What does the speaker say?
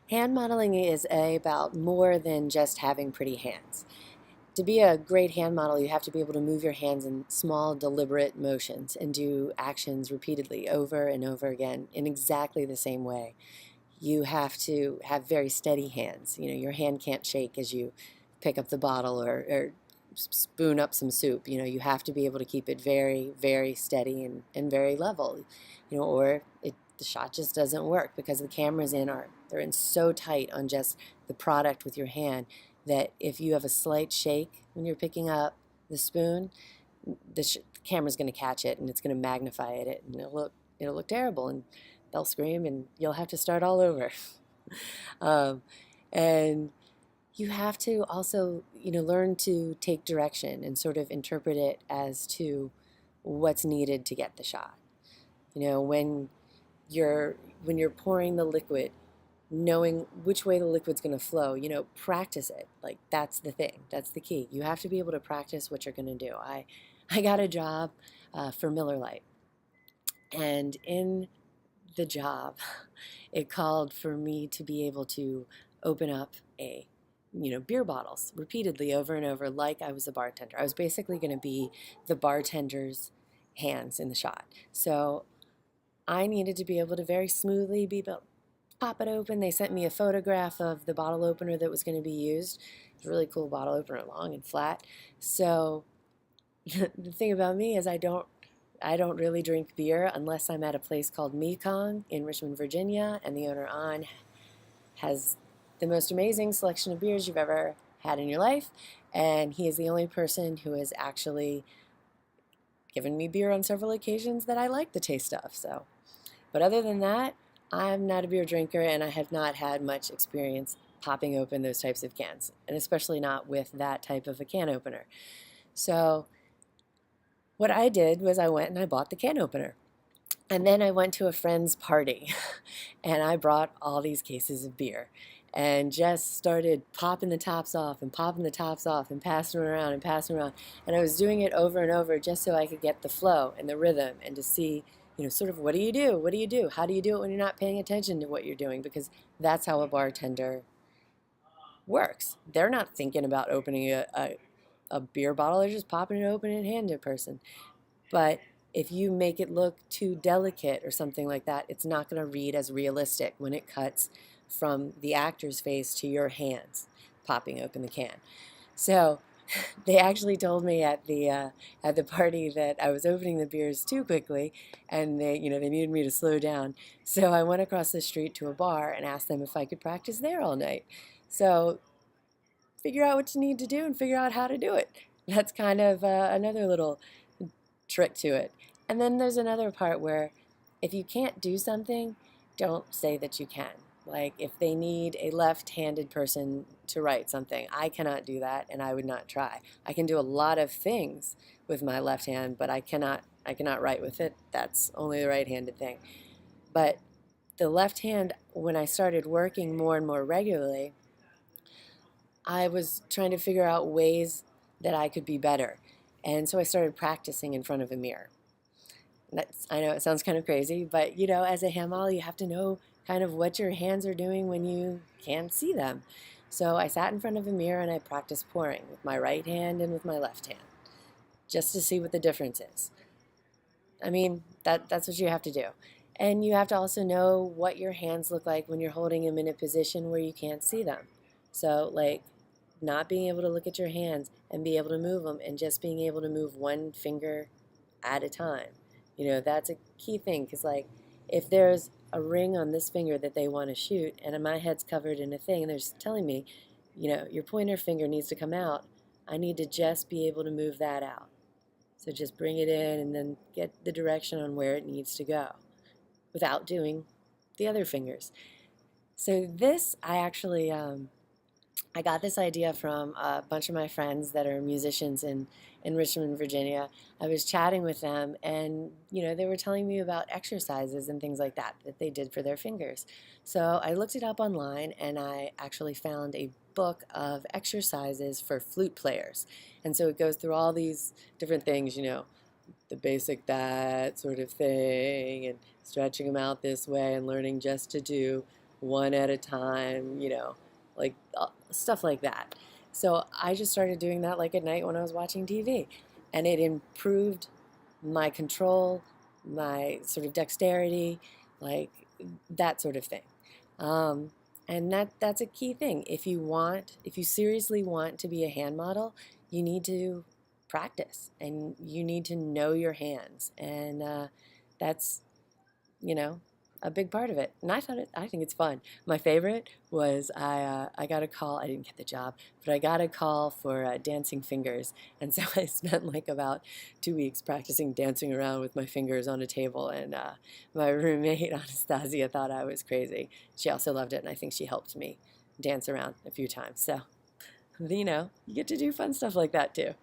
Hand modeling is about more than just having pretty hands. To be a great hand model, you have to be able to move your hands in small, deliberate motions and do actions repeatedly over and over again in exactly the same way. You have to have very steady hands. You know, your hand can't shake as you pick up the bottle or spoon up some soup. You know, you have to be able to keep it very, very steady and very level, or the shot just doesn't work because the cameras they're in so tight on just the product with your hand that if you have a slight shake when you're picking up the spoon, the camera's going to catch it and it's going to magnify it and it'll look terrible and they'll scream and you'll have to start all over. um, and you have to also, learn to take direction and sort of interpret it as to what's needed to get the shot. You know, you're when you're pouring the liquid, knowing which way the liquid's going to flow, practice it. Like that's the thing. That's the key. You have to be able to practice what you're going to do. I got a job for Miller Lite, and in the job, it called for me to be able to open up beer bottles repeatedly over and over like I was a bartender. I was basically going to be the bartender's hands in the shot. So I needed to be able to very smoothly be able to pop it open. They sent me a photograph of the bottle opener that was going to be used. It's a really cool bottle opener, long and flat. So the thing about me is I don't really drink beer unless I'm at a place called Mekong in Richmond, Virginia, and the owner An has the most amazing selection of beers you've ever had in your life, and he is the only person who has actually given me beer on several occasions that I like the taste of. But other than that, I'm not a beer drinker, and I have not had much experience popping open those types of cans, and especially not with that type of a can opener. So what I did was I went and I bought the can opener. And then I went to a friend's party and I brought all these cases of beer and just started popping the tops off and popping the tops off and passing them around and passing them around. And I was doing it over and over just so I could get the flow and the rhythm and to see, sort of what do you do? What do you do? How do you do it when you're not paying attention to what you're doing? Because that's how a bartender works. They're not thinking about opening a beer bottle, they're just popping it open and handing it to a person. But if you make it look too delicate or something like that, it's not going to read as realistic when it cuts from the actor's face to your hands popping open the can. So they actually told me at the party that I was opening the beers too quickly, and they needed me to slow down. So I went across the street to a bar and asked them if I could practice there all night. So figure out what you need to do and figure out how to do it. That's kind of another little trick to it. And then there's another part where if you can't do something, don't say that you can. Like if they need a left-handed person to write something, I cannot do that and I would not try. I can do a lot of things with my left hand, but I cannot write with it. That's only the right-handed thing. But the left hand, when I started working more and more regularly, I was trying to figure out ways that I could be better. And so I started practicing in front of a mirror. I know it sounds kind of crazy, but as a hand model, you have to know kind of what your hands are doing when you can't see them. So I sat in front of a mirror and I practiced pouring with my right hand and with my left hand, just to see what the difference is. I mean, that's what you have to do. And you have to also know what your hands look like when you're holding them in a position where you can't see them. So, like, not being able to look at your hands and be able to move them and just being able to move one finger at a time. That's a key thing because, like, if there's a ring on this finger that they want to shoot and my head's covered in a thing and they're just telling me, your pointer finger needs to come out, I need to just be able to move that out. So just bring it in and then get the direction on where it needs to go without doing the other fingers. So this, I got this idea from a bunch of my friends that are musicians in Richmond, Virginia. I was chatting with them and, they were telling me about exercises and things like that that they did for their fingers. So I looked it up online and I actually found a book of exercises for flute players. And so it goes through all these different things, the basic that sort of thing and stretching them out this way and learning just to do one at a time, like stuff like that. So I just started doing that like at night when I was watching TV, and it improved my control, my sort of dexterity, like that sort of thing. Um, and that's a key thing. If you seriously want to be a hand model, you need to practice and you need to know your hands, and that's you know, a big part of it. And I think it's fun. My favorite was I got a call. I didn't get the job, but I got a call for dancing fingers, and so I spent like about 2 weeks practicing dancing around with my fingers on a table. And my roommate Anastasia thought I was crazy. She also loved it, and I think she helped me dance around a few times. So you get to do fun stuff like that too.